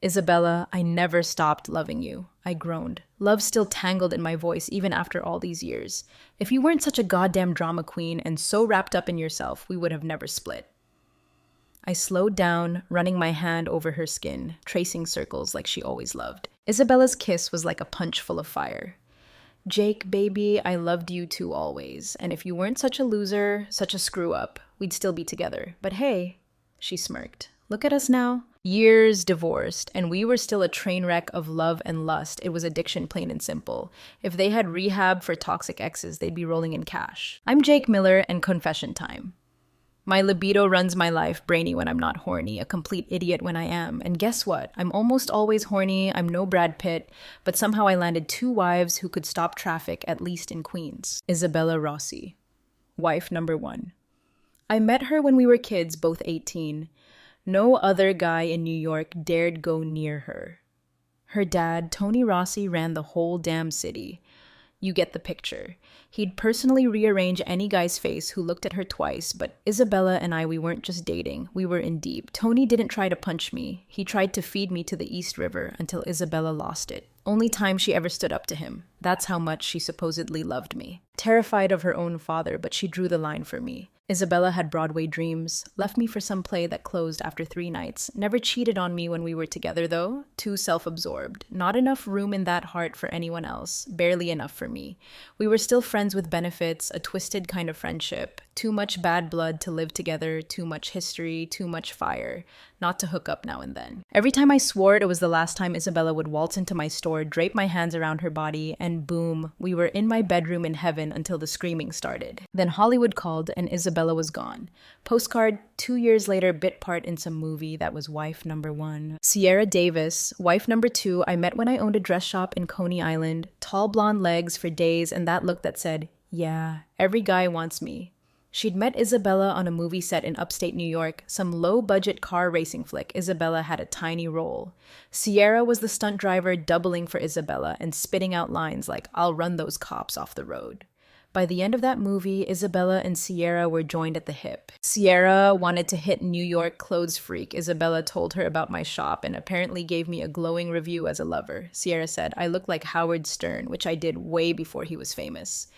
Isabella, I never stopped loving you. I groaned. Love still tangled in my voice even after all these years. If you weren't such a goddamn drama queen and so wrapped up in yourself, we would have never split. I slowed down, running my hand over her skin, tracing circles like she always loved. Isabella's kiss was like a punch full of fire. Jake, baby, I loved you too always, and if you weren't such a loser, such a screw-up, we'd still be together. But hey, she smirked. Look at us now. Years divorced, and we were still a train wreck of love and lust. It was addiction, plain and simple. If they had rehab for toxic exes, they'd be rolling in cash. I'm Jake Miller, and confession time. My libido runs my life, brainy when I'm not horny, a complete idiot when I am. And guess what? I'm almost always horny, I'm no Brad Pitt, but somehow I landed 2 wives who could stop traffic, at least in Queens. Isabella Rossi, wife number 1. I met her when we were kids, both 18. No other guy in New York dared go near her. Her dad, Tony Rossi, ran the whole damn city. You get the picture. He'd personally rearrange any guy's face who looked at her twice, but Isabella and I, we weren't just dating. We were in deep. Tony didn't try to punch me. He tried to feed me to the East River until Isabella lost it. Only time she ever stood up to him. That's how much she supposedly loved me. Terrified of her own father, but she drew the line for me. Isabella had Broadway dreams, left me for some play that closed after 3 nights. Never cheated on me when we were together, though. Too self-absorbed. Not enough room in that heart for anyone else. Barely enough for me. We were still friends with benefits, a twisted kind of friendship. Too much bad blood to live together, too much history, too much fire. Not to hook up now and then. Every time I swore it was the last time Isabella would waltz into my store, drape my hands around her body, and boom, we were in my bedroom in heaven until the screaming started. Then Hollywood called and Isabella was gone. Postcard, 2 years later, bit part in some movie that was wife number 1. Sierra Davis, wife number 2, I met when I owned a dress shop in Coney Island. Tall blonde legs for days and that look that said, yeah, every guy wants me. She'd met Isabella on a movie set in upstate New York, some low-budget car racing flick. Isabella had a tiny role. Sierra was the stunt driver doubling for Isabella and spitting out lines like, I'll run those cops off the road. By the end of that movie, Isabella and Sierra were joined at the hip. Sierra wanted to hit New York clothes freak. Isabella told her about my shop and apparently gave me a glowing review as a lover. Sierra said, I look like Howard Stern, which I did way before he was famous.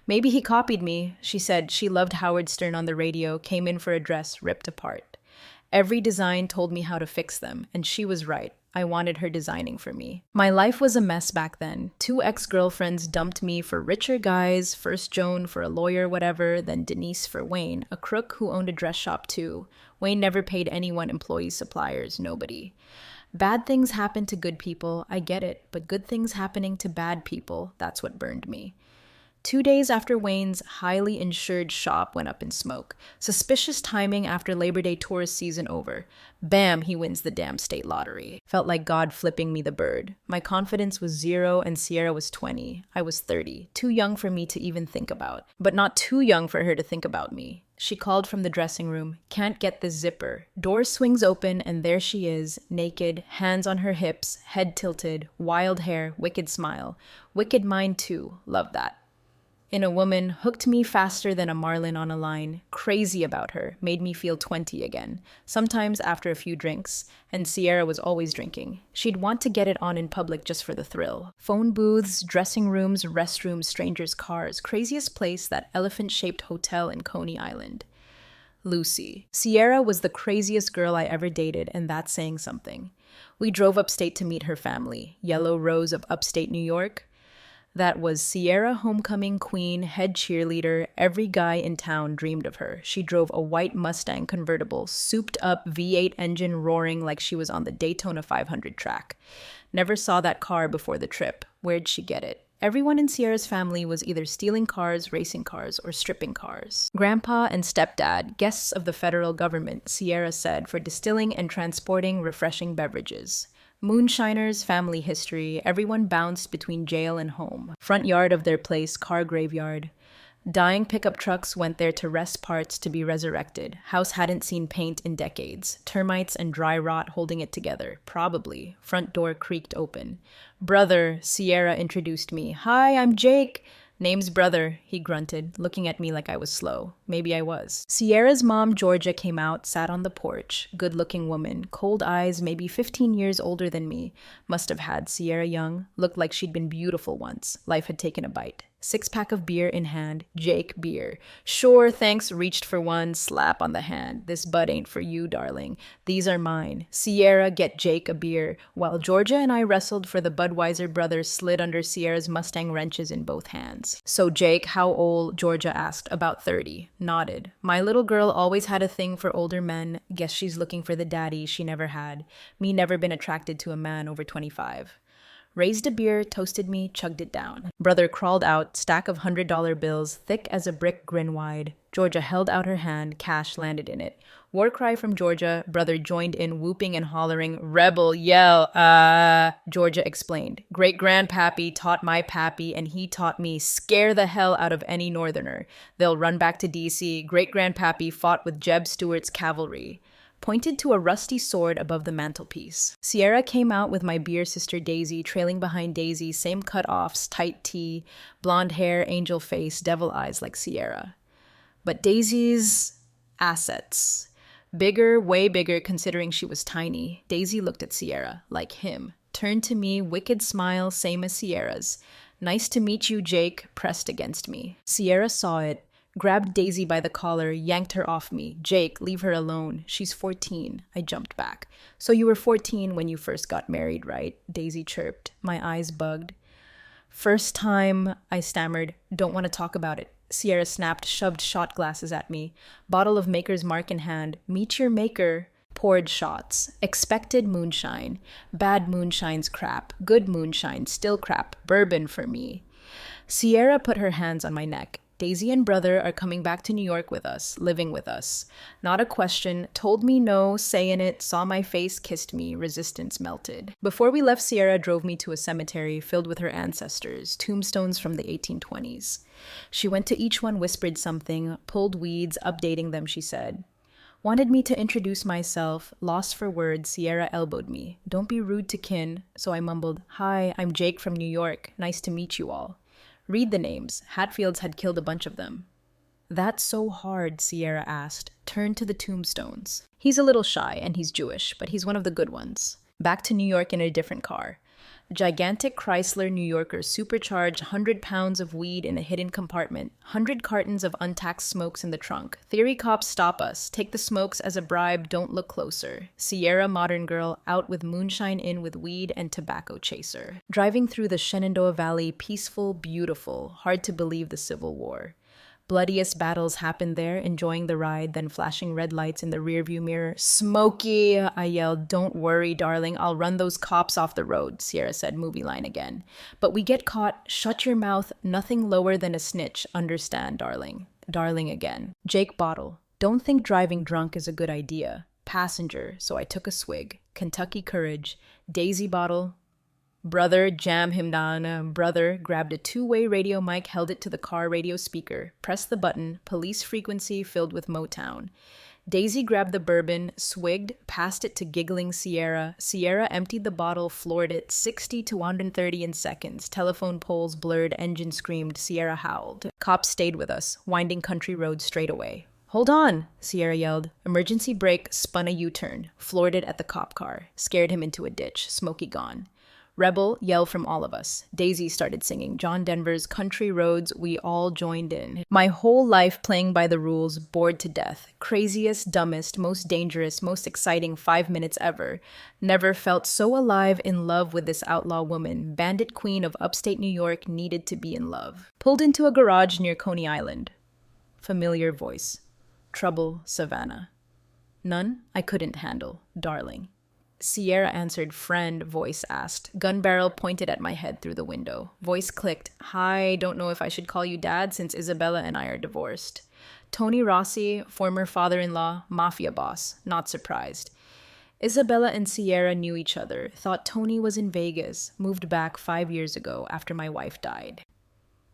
Maybe he copied me. She said she loved Howard Stern on the radio, came in for a dress ripped apart. Every design told me how to fix them, and she was right. I wanted her designing for me. My life was a mess back then. 2 ex-girlfriends dumped me for richer guys, first Joan for a lawyer, whatever, then Denise for Wayne, a crook who owned a dress shop too. Wayne never paid anyone, employees, suppliers, nobody. Bad things happen to good people, I get it, but good things happening to bad people, that's what burned me. 2 days after Wayne's highly insured shop went up in smoke. Suspicious timing after Labor Day tourist season over. Bam, he wins the damn state lottery. Felt like God flipping me the bird. My confidence was 0 and Sierra was 20. I was 30. Too young for me to even think about. But not too young for her to think about me. She called from the dressing room. Can't get this zipper. Door swings open and there she is, naked, hands on her hips, head tilted, wild hair, wicked smile. Wicked mind too. Love that. In a woman, hooked me faster than a marlin on a line, crazy about her, made me feel 20 again, sometimes after a few drinks, and Sierra was always drinking. She'd want to get it on in public just for the thrill. Phone booths, dressing rooms, restrooms, strangers' cars, craziest place, that elephant-shaped hotel in Coney Island. Lucy. Sierra was the craziest girl I ever dated, and that's saying something. We drove upstate to meet her family, Yellow Rose of upstate New York. That was Sierra homecoming queen, head cheerleader. Every guy in town dreamed of her. She drove a white Mustang convertible, souped up V8 engine roaring like she was on the Daytona 500 track. Never saw that car before the trip. Where'd she get it? Everyone in Sierra's family was either stealing cars, racing cars, or stripping cars. Grandpa and stepdad, guests of the federal government, Sierra said, for distilling and transporting refreshing beverages. Moonshiners, family history, everyone bounced between jail and home. Front yard of their place, car graveyard. Dying pickup trucks went there to rest parts to be resurrected. House hadn't seen paint in decades. Termites and dry rot holding it together. Probably. Front door creaked open. Brother, Sierra introduced me. Hi, I'm Jake. Name's Brother, he grunted, looking at me like I was slow. Maybe I was. Sierra's mom, Georgia, came out, sat on the porch. Good-looking woman, cold eyes, maybe 15 years older than me. Must have had Sierra young. Looked like she'd been beautiful once. Life had taken a bite. Six-pack of beer in hand. Jake beer. Sure, thanks, reached for one, slap on the hand. This bud ain't for you, darling. These are mine. Sierra, get Jake a beer. While Georgia and I wrestled for the Budweiser brothers slid under Sierra's Mustang wrenches in both hands. So Jake, how old? Georgia asked. About 30. Nodded. My little girl always had a thing for older men. Guess she's looking for the daddy she never had. Me never been attracted to a man over 25. Raised a beer, toasted me, chugged it down. Brother crawled out, stack of $100 bills, thick as a brick, grin wide. Georgia held out her hand, cash landed in it. War cry from Georgia, brother joined in, whooping and hollering, rebel, yell, Georgia explained. Great-grandpappy taught my pappy, and he taught me, scare the hell out of any northerner. They'll run back to D.C. Great-grandpappy fought with Jeb Stuart's cavalry. Pointed to a rusty sword above the mantelpiece. Sierra came out with my beer sister Daisy, trailing behind Daisy, same cut-offs, tight tee, blonde hair, angel face, devil eyes like Sierra. But Daisy's assets. Bigger, way bigger considering she was tiny. Daisy looked at Sierra, like him. Turned to me, wicked smile, same as Sierra's. Nice to meet you, Jake, pressed against me. Sierra saw it. Grabbed Daisy by the collar, yanked her off me. Jake, leave her alone. She's 14. I jumped back. So you were 14 when you first got married, right? Daisy chirped. My eyes bugged. First time, I stammered. Don't want to talk about it. Sierra snapped, shoved shot glasses at me. Bottle of Maker's Mark in hand. Meet your maker. Poured shots. Expected moonshine. Bad moonshine's crap. Good moonshine, still crap. Bourbon for me. Sierra put her hands on my neck. Daisy and brother are coming back to New York with us, living with us. Not a question, told me no, saying it, saw my face, kissed me, resistance melted. Before we left, Sierra drove me to a cemetery filled with her ancestors, tombstones from the 1820s. She went to each one, whispered something, pulled weeds, updating them, she said. Wanted me to introduce myself, lost for words, Sierra elbowed me. Don't be rude to kin, so I mumbled, Hi, I'm Jake from New York, nice to meet you all. Read the names. Hatfields had killed a bunch of them. That's so hard, Sierra asked. Turned to the tombstones. He's a little shy, and he's Jewish, but he's one of the good ones. Back to New York in a different car. Gigantic Chrysler New Yorker supercharged 100 pounds of weed in a hidden compartment. 100 cartons of untaxed smokes in the trunk. Theory cops stop us. Take the smokes as a bribe, don't look closer. Sierra modern girl out with moonshine in with weed and tobacco chaser. Driving through the Shenandoah Valley, peaceful, beautiful. Hard to believe the Civil War. Bloodiest battles happened there, enjoying the ride, then flashing red lights in the rearview mirror. Smokey, I yelled. Don't worry, darling. I'll run those cops off the road, Sierra said, movie line again. But we get caught. Shut your mouth. Nothing lower than a snitch. Understand, darling. Darling again. Jake bottle. Don't think driving drunk is a good idea. Passenger, so I took a swig. Kentucky courage. Daisy bottle. Brother, jam him down. Brother grabbed a two-way radio mic, held it to the car radio speaker, pressed the button, police frequency filled with Motown. Daisy grabbed the bourbon, swigged, passed it to giggling Sierra. Sierra emptied the bottle, floored it, 60 to 130 in seconds. Telephone poles blurred, engine screamed, Sierra howled. Cops stayed with us, winding country roads straight away. Hold on, Sierra yelled. Emergency brake, spun a U-turn, floored it at the cop car, scared him into a ditch, Smokey gone. Rebel, yell from all of us. Daisy started singing John Denver's Country Roads. We all joined in. My whole life playing by the rules, bored to death. Craziest, dumbest, most dangerous, most exciting 5 minutes ever. Never felt so alive in love with this outlaw woman. Bandit queen of upstate New York needed to be in love. Pulled into a garage near Coney Island. Familiar voice. Trouble, Savannah. None I couldn't handle, darling. Sierra answered, friend, voice asked. Gun barrel pointed at my head through the window. Voice clicked, hi, don't know if I should call you dad since Isabella and I are divorced. Tony Rossi, former father-in-law, mafia boss, not surprised. Isabella and Sierra knew each other, thought Tony was in Vegas, moved back 5 years ago after my wife died.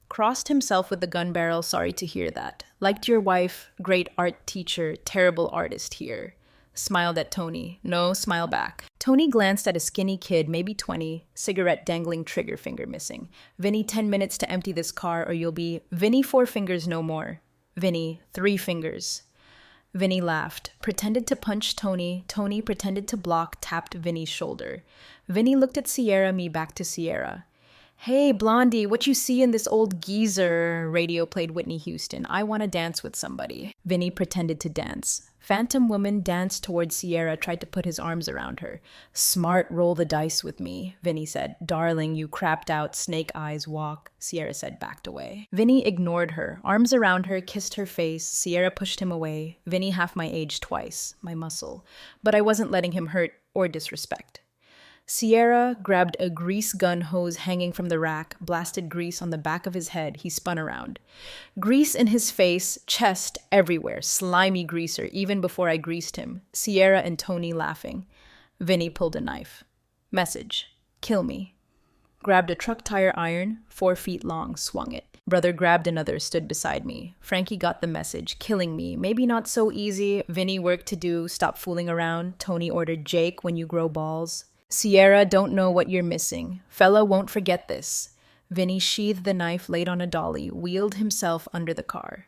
Crossed himself with the gun barrel, sorry to hear that. Liked your wife, great art teacher, terrible artist here. Smiled at Tony. No smile back. Tony glanced at a skinny kid, maybe 20, cigarette dangling, trigger finger missing. Vinny, 10 minutes to empty this car or you'll be... Vinny, 4 fingers, no more. Vinny, 3 fingers. Vinny laughed, pretended to punch Tony. Tony pretended to block, tapped Vinny's shoulder. Vinny looked at Sierra, me back to Sierra. Hey, Blondie, what you see in this old geezer? Radio played Whitney Houston. I want to dance with somebody. Vinny pretended to dance. Phantom Woman danced towards Sierra, tried to put his arms around her. Smart, roll the dice with me, Vinny said. Darling, you crapped out, snake eyes walk, Sierra said, backed away. Vinny ignored her, arms around her, kissed her face. Sierra pushed him away. Vinny half my age twice, my muscle. But I wasn't letting him hurt or disrespect. Sierra grabbed a grease gun hose hanging from the rack, blasted grease on the back of his head. He spun around. Grease in his face, chest, everywhere. Slimy greaser, even before I greased him. Sierra and Tony laughing. Vinny pulled a knife. Message. Kill me. Grabbed a truck tire iron, 4 feet long, swung it. Brother grabbed another, stood beside me. Frankie got the message. Killing me. Maybe not so easy. Vinny, work to do. Stop fooling around. Tony ordered Jake, when you grow balls. Sierra, don't know what you're missing. Fella won't forget this. Vinny sheathed the knife, laid on a dolly, wheeled himself under the car.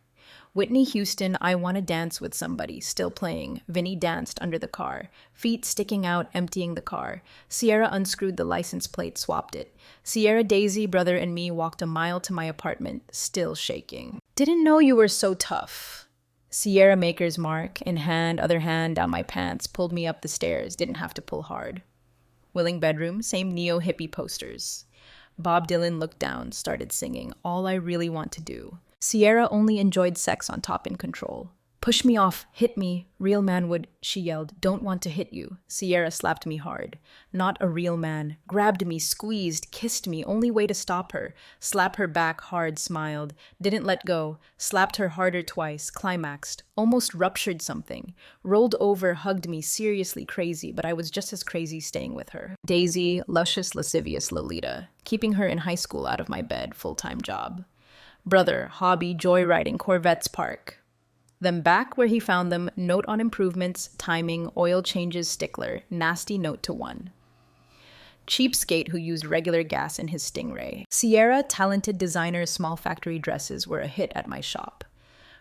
Whitney Houston, I Want to Dance with Somebody, still playing. Vinny danced under the car, feet sticking out, emptying the car. Sierra unscrewed the license plate, swapped it. Sierra, Daisy, brother, and me walked a mile to my apartment, still shaking. Didn't know you were so tough. Sierra Maker's mark, in hand, other hand, down my pants, pulled me up the stairs, didn't have to pull hard. Willing bedroom, same neo-hippie posters. Bob Dylan looked down, started singing, All I Really Want to Do. Sierra only enjoyed sex on top in control. Push me off, hit me. Real man would, she yelled, don't want to hit you. Sierra slapped me hard. Not a real man. Grabbed me, squeezed, kissed me, only way to stop her. Slap her back hard, smiled. Didn't let go. Slapped her harder twice, climaxed. Almost ruptured something. Rolled over, hugged me, seriously crazy, but I was just as crazy staying with her. Daisy, luscious, lascivious Lolita. Keeping her in high school out of my bed, full-time job. Brother, hobby, joyriding, Corvettes park. Them back where he found them, note on improvements, timing, oil changes, stickler, nasty note to one. Cheapskate who used regular gas in his Stingray. Sierra, talented designer, small factory dresses were a hit at my shop.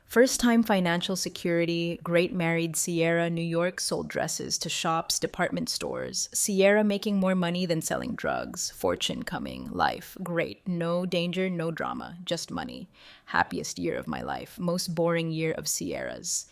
First-time financial security, great married Sierra, New York, sold dresses to shops, department stores. Sierra making more money than selling drugs. Fortune coming. Life. Great. No danger, no drama. Just money. Happiest year of my life. Most boring year of Sierra's.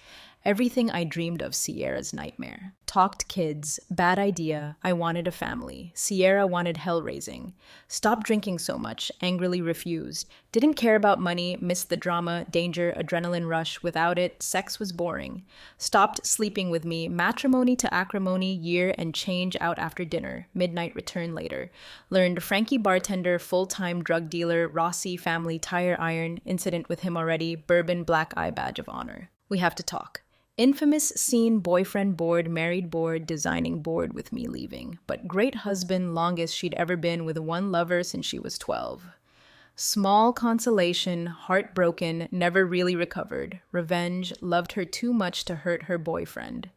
Everything I dreamed of Sierra's nightmare. Talked kids. Bad idea. I wanted a family. Sierra wanted hell raising. Stopped drinking so much. Angrily refused. Didn't care about money. Missed the drama, danger, adrenaline rush. Without it, sex was boring. Stopped sleeping with me. Matrimony to acrimony. Year and change out after dinner. Midnight return later. Learned Frankie bartender, full-time drug dealer, Rossi family tire iron. Incident with him already. Bourbon black eye badge of honor. We have to talk. Infamous scene, boyfriend bored, married bored, designing bored with me leaving. But great husband, longest she'd ever been with one lover since she was 12. Small consolation, heartbroken, never really recovered. Revenge, loved her too much to hurt her boyfriend.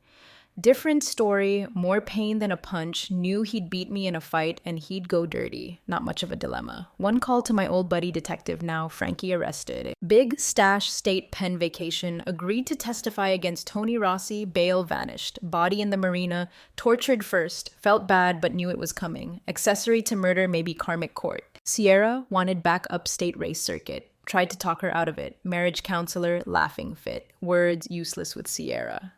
Different story, more pain than a punch, knew he'd beat me in a fight and he'd go dirty. Not much of a dilemma. One call to my old buddy detective now, Frankie arrested. Big stash state pen vacation, agreed to testify against Tony Rossi, bail vanished. Body in the marina, tortured first, felt bad but knew it was coming. Accessory to murder, maybe karmic court. Sierra wanted back upstate race circuit. Tried to talk her out of it. Marriage counselor, laughing fit. Words useless with Sierra.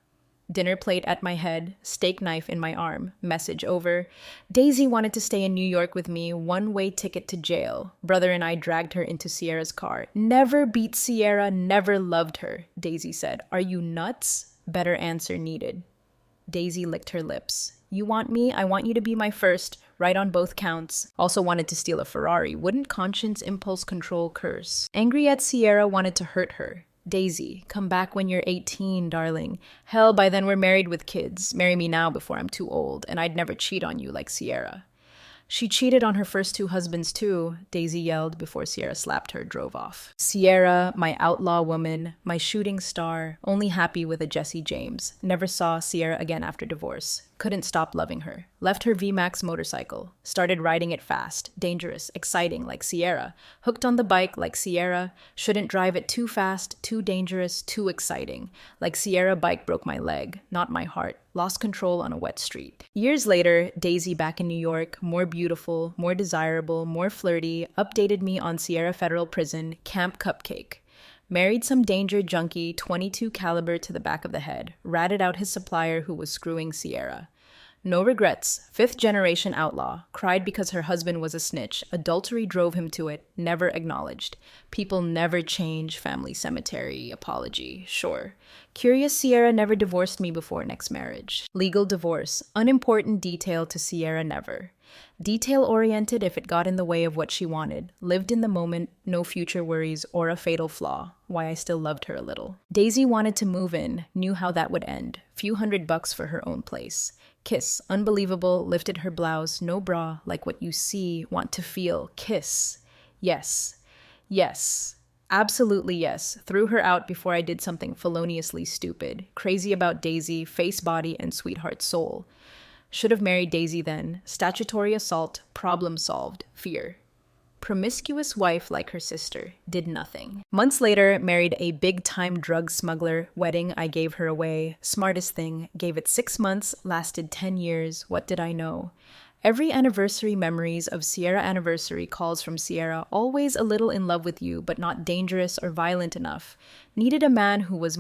Dinner plate at my head, steak knife in my arm, message over. Daisy wanted to stay in New York with me, one-way ticket to jail. Brother and I dragged her into Sierra's car. Never beat Sierra, never loved her, Daisy said. Are you nuts? Better answer needed. Daisy licked her lips. You want me? I want you to be my first, right on both counts. Also wanted to steal a Ferrari. Wouldn't conscience, impulse control, curse? Angry at Sierra, wanted to hurt her. Daisy, come back when you're 18, darling. Hell, by then we're married with kids. Marry me now before I'm too old, and I'd never cheat on you like Sierra. She cheated on her first two husbands too, Daisy yelled before Sierra slapped her, drove off. Sierra, my outlaw woman, my shooting star, only happy with a Jesse James. Never saw Sierra again after divorce. Couldn't stop loving her. Left her VMAX motorcycle. Started riding it fast, dangerous, exciting like Sierra. Hooked on the bike like Sierra. Shouldn't drive it too fast, too dangerous, too exciting. Like Sierra bike broke my leg, not my heart. Lost control on a wet street. Years later, Daisy back in New York, more beautiful, more desirable, more flirty, updated me on Sierra Federal Prison, Camp Cupcake. Married some danger junkie, 22 caliber to the back of the head. Ratted out his supplier who was screwing Sierra. No regrets. Fifth generation outlaw. Cried because her husband was a snitch. Adultery drove him to it. Never acknowledged. People never change. Family cemetery. Apology. Sure. Curious Sierra never divorced me before next marriage. Legal divorce. Unimportant detail to Sierra never. Detail-oriented if it got in the way of what she wanted. Lived in the moment, no future worries or a fatal flaw. Why I still loved her a little. Daisy wanted to move in. Knew how that would end. Few $100 for her own place. Kiss. Unbelievable. Lifted her blouse. No bra. Like what you see. Want to feel. Kiss. Yes. Yes. Absolutely yes. Threw her out before I did something feloniously stupid. Crazy about Daisy. Face, body, and sweetheart soul. Should have married Daisy then. Statutory assault. Problem solved. Fear. Promiscuous wife like her sister. Did nothing. Months later, married a big-time drug smuggler. Wedding, I gave her away. Smartest thing. Gave it 6 months. Lasted 10 years. What did I know? Every anniversary memories of Sierra anniversary calls from Sierra. Always a little in love with you, but not dangerous or violent enough. Needed a man who was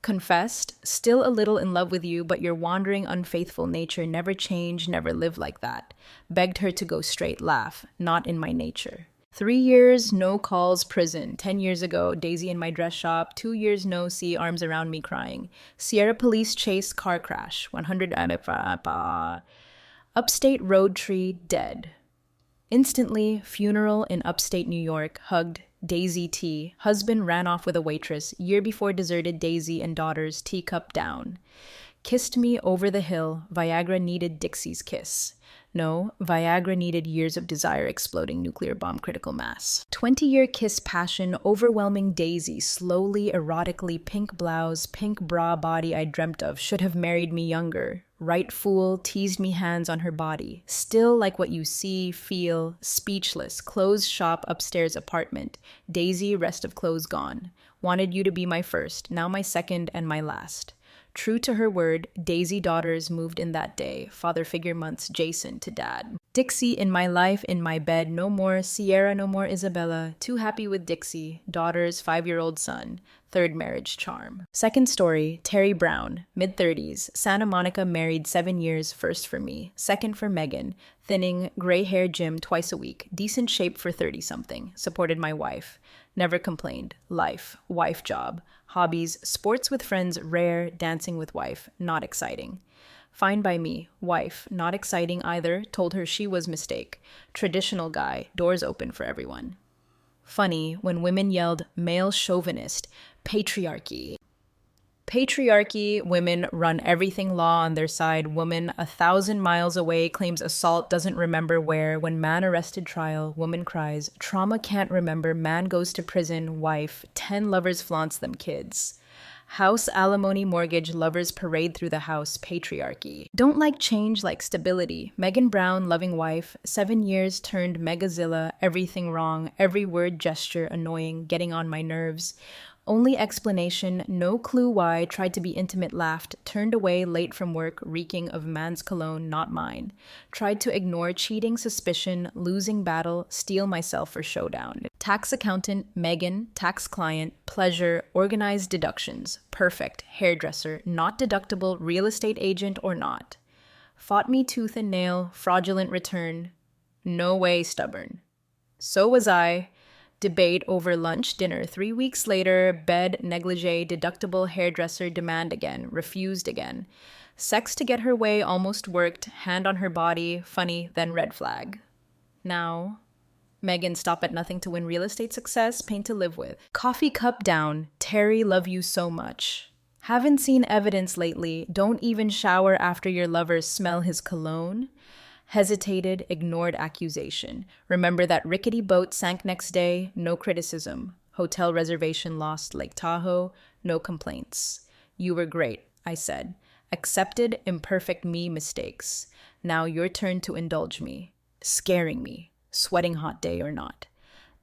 confessed, still a little in love with you, but your wandering, unfaithful nature never changed, never lived like that. Begged her to go straight, laugh. Not in my nature. 3 years, no calls, prison. 10 years ago, Daisy in my dress shop. 2 years, no see, arms around me crying. Sierra police chase, car crash. 100 upstate road tree, dead. Instantly, funeral in upstate New York, hugged. Daisy T. Husband ran off with a waitress. Year before deserted Daisy and daughters, teacup down. Kissed me over the hill. Viagra needed Dixie's kiss. No, Viagra needed years of desire exploding nuclear bomb critical mass. 20-year kiss passion, overwhelming Daisy, slowly, erotically, pink blouse, pink bra body I dreamt of, should have married me younger. Right fool, teased me hands on her body. Still like what you see, feel, speechless, closed shop upstairs apartment. Daisy, rest of clothes gone. Wanted you to be my first, now my second and my last. True to her word, Daisy daughters moved in that day. Father figure months, Jason to dad. Dixie in my life, in my bed, no more Sierra, no more Isabella. Too happy with Dixie. Daughters, 5-year-old son. Third marriage charm. Second story, Terry Brown, mid-30s. Santa Monica married 7 years, first for me. Second for Megan. Thinning, gray hair gym twice a week. Decent shape for 30-something. Supported my wife. Never complained. Life. Wife job. Hobbies. Sports with friends, rare. Dancing with wife. Not exciting. Fine by me. Wife. Not exciting either. Told her she was mistake. Traditional guy. Doors open for everyone. Funny when women yelled male chauvinist. Patriarchy. Patriarchy, women run everything law on their side. Woman 1,000 miles away claims assault, doesn't remember where. When man arrested trial, woman cries. Trauma can't remember, man goes to prison. Wife, 10 lovers flaunts them kids. House, alimony, mortgage, lovers parade through the house. Patriarchy. Don't like change, like stability. Megan Brown, loving wife. 7 years turned Megazilla. Everything wrong. Every word, gesture, annoying. Getting on my nerves. Only explanation, no clue why, tried to be intimate, laughed, turned away late from work, reeking of man's cologne, not mine. Tried to ignore cheating, suspicion, losing battle, steel myself for showdown. Tax accountant, Megan, tax client, pleasure, organized deductions, perfect, hairdresser, not deductible, real estate agent or not. Fought me tooth and nail, fraudulent return, no way stubborn. So was I. Debate over lunch, dinner. 3 weeks later, bed, negligee, deductible, hairdresser, demand again, refused again. Sex to get her way almost worked, hand on her body, funny, then red flag. Now, Megan, stop at nothing to win real estate success, pain to live with. Coffee cup down, Terry, love you so much. Haven't seen evidence lately, don't even shower after your lovers smell his cologne. Hesitated, ignored accusation. Remember that rickety boat sank next day? No criticism. Hotel reservation lost, Lake Tahoe? No complaints. You were great, I said. Accepted imperfect me mistakes. Now your turn to indulge me. Scaring me. Sweating hot day or not.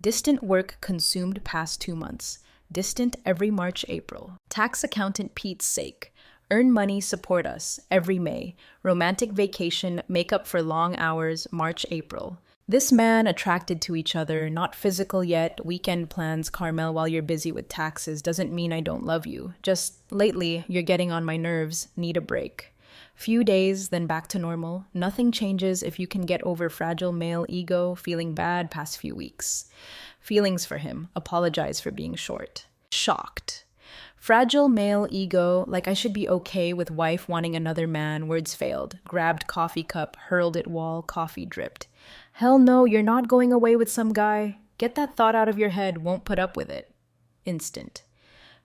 Distant work consumed past 2 months. Distant every March, April. Tax accountant Pete's sake. Earn money, support us, every May. Romantic vacation, make up for long hours, March, April. This man attracted to each other, not physical yet, weekend plans, Carmel, while you're busy with taxes, doesn't mean I don't love you. Just lately, you're getting on my nerves, need a break. Few days, then back to normal. Nothing changes if you can get over fragile male ego, feeling bad past few weeks. Feelings for him, apologize for being short. Shocked. Fragile male ego, like I should be okay with wife wanting another man, words failed. Grabbed coffee cup, hurled at wall, coffee dripped. Hell no, you're not going away with some guy. Get that thought out of your head, won't put up with it. Instant.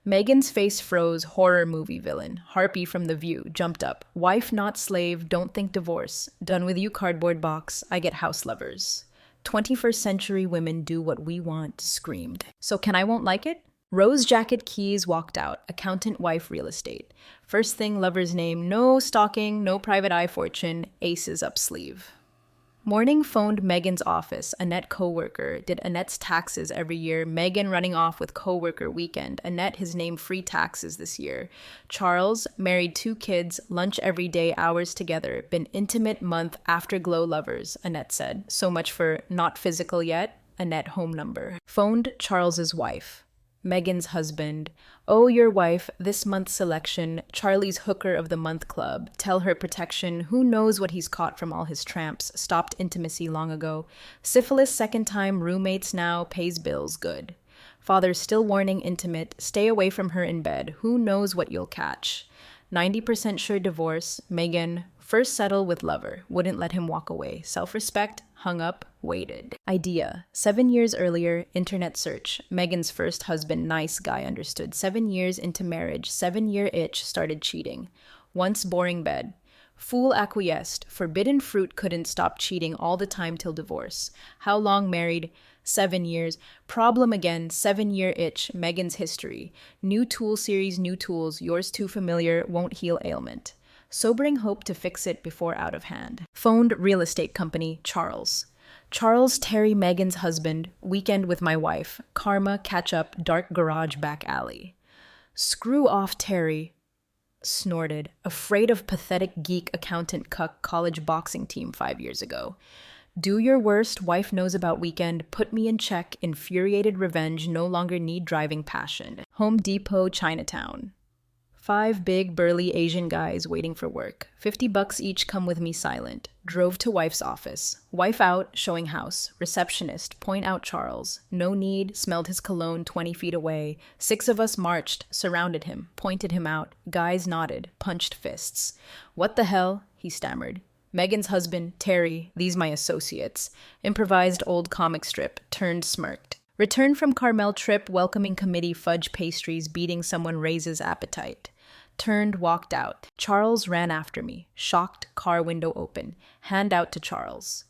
Megan's face froze, horror movie villain. Harpy from The View, jumped up. Wife not slave, don't think divorce. Done with you cardboard box, I get house lovers. 21st century women do what we want, screamed. So I won't like it? Rose jacket keys walked out. Accountant wife real estate. First thing lover's name, no stalking, no private eye fortune, aces up sleeve. Morning phoned Megan's office. Annette co-worker. Did Annette's taxes every year. Megan running off with co-worker weekend. Annette his name free taxes this year. Charles married 2 kids, lunch every day, hours together. Been intimate month, afterglow lovers, Annette said. So much for not physical yet. Annette home number. Phoned Charles's wife. Megan's husband. Oh, your wife, this month's selection, Charlie's hooker of the month club. Tell her protection, who knows what he's caught from all his tramps, stopped intimacy long ago. Syphilis second time, roommates now, pays bills, good. Father still warning intimate, stay away from her in bed, who knows what you'll catch. 90% sure divorce, Megan, first settle with lover, wouldn't let him walk away. Self-respect, hung up, waited. Idea. 7 years earlier, internet search. Megan's first husband, nice guy, understood. 7 years into marriage, 7-year itch, started cheating. Once boring bed. Fool acquiesced. Forbidden fruit couldn't stop cheating all the time till divorce. How long married? 7 years. Problem again, 7-year itch, Megan's history. New tool series, new tools, yours too familiar, won't heal ailment. Sobering hope to fix it before out of hand. Phoned real estate company, Charles. Charles Terry Megan's husband, weekend with my wife. Karma, catch up, dark garage back alley. Screw off Terry, snorted, afraid of pathetic geek accountant cuck college boxing team 5 years ago. Do your worst, wife knows about weekend, put me in check, infuriated revenge, no longer need driving passion. Home Depot, Chinatown. 5 big, burly Asian guys waiting for work. $50 each, come with me silent. Drove to wife's office. Wife out, showing house. Receptionist, point out Charles. No need, smelled his cologne 20 feet away. 6 of us marched, surrounded him, pointed him out. Guys nodded, punched fists. What the hell? He stammered. Megan's husband, Terry, these my associates. Improvised old comic strip, turned smirked. Return from Carmel trip, welcoming committee, fudge pastries, beating someone raises appetite. Turned, walked out. Charles ran after me. Shocked, car window open. Hand out to Charles.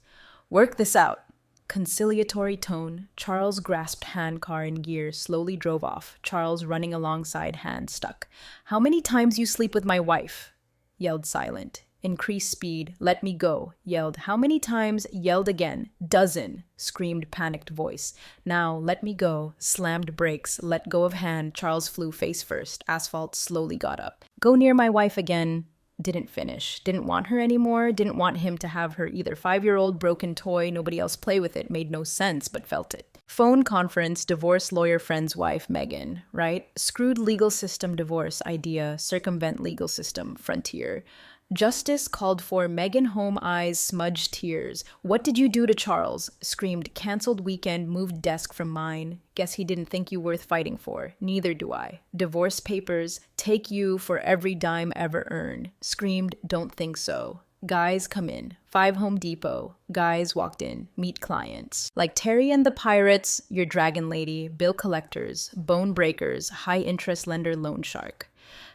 Work this out. Conciliatory tone. Charles grasped hand, car in gear, slowly drove off. Charles running alongside, hand stuck. How many times you sleep with my wife? Yelled silent. Increase speed. Let me go. Yelled. How many times? Yelled again. Dozen. Screamed panicked voice. Now, let me go. Slammed brakes. Let go of hand. Charles flew face first. Asphalt slowly got up. Go near my wife again. Didn't finish. Didn't want her anymore. Didn't want him to have her either. 5-year-old broken toy. Nobody else play with it. Made no sense, but felt it. Phone conference. Divorce lawyer friend's wife, Megan. Right? Screwed legal system divorce idea. Circumvent legal system. Frontier. Justice called for Megan home eyes, smudged tears. What did you do to Charles? Screamed, canceled weekend, moved desk from mine. Guess he didn't think you worth fighting for. Neither do I. Divorce papers, take you for every dime ever earned. Screamed, don't think so. Guys come in. 5 Home Depot. Guys walked in. Meet clients. Like Terry and the Pirates, your dragon lady, bill collectors, bone breakers, high interest lender loan shark.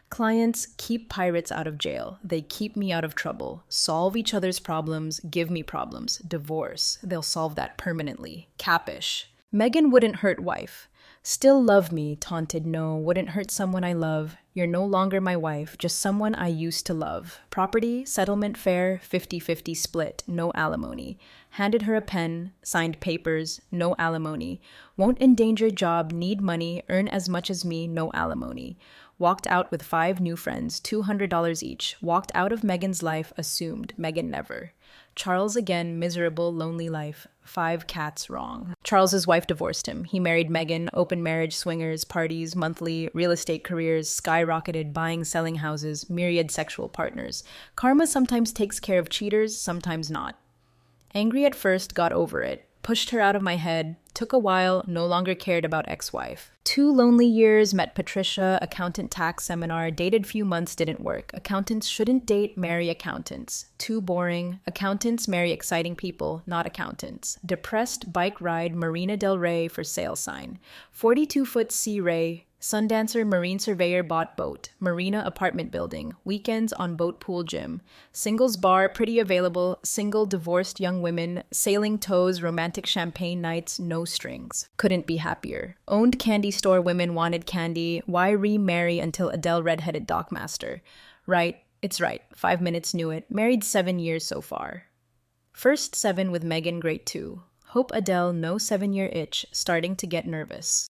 Clients keep pirates out of jail. They keep me out of trouble. Solve each other's problems, give me problems. Divorce. They'll solve that permanently. Capish. Megan wouldn't hurt wife. Still love me, taunted no, wouldn't hurt someone I love. You're no longer my wife, just someone I used to love. Property, settlement fair, 50-50 split, no alimony. Handed her a pen, signed papers, no alimony. Won't endanger job, need money, earn as much as me, no alimony. Walked out with 5 new friends, $200 each. Walked out of Megan's life, assumed Megan never. Charles again, miserable, lonely life. 5 cats wrong. Charles's wife divorced him. He married Megan, open marriage, swingers, parties, monthly, real estate careers, skyrocketed, buying, selling houses, myriad sexual partners. Karma sometimes takes care of cheaters, sometimes not. Angry at first, got over it. Pushed her out of my head. Took a while, no longer cared about ex-wife. 2 lonely years, met Patricia, accountant tax seminar, dated few months, didn't work. Accountants shouldn't date, marry accountants. Too boring. Accountants marry exciting people, not accountants. Depressed, bike ride, Marina Del Rey for sale sign. 42-foot Sea Ray, Sundancer, marine surveyor bought boat. Marina apartment building. Weekends on boat pool gym. Singles bar, pretty available. Single divorced young women. Sailing tows, romantic champagne nights, no strings. Couldn't be happier. Owned candy store, women wanted candy. Why remarry until Adele redheaded dockmaster? Right, it's right. 5 minutes knew it. Married 7 years so far. First 7 with Megan, great too. Hope Adele no 7-year itch, starting to get nervous.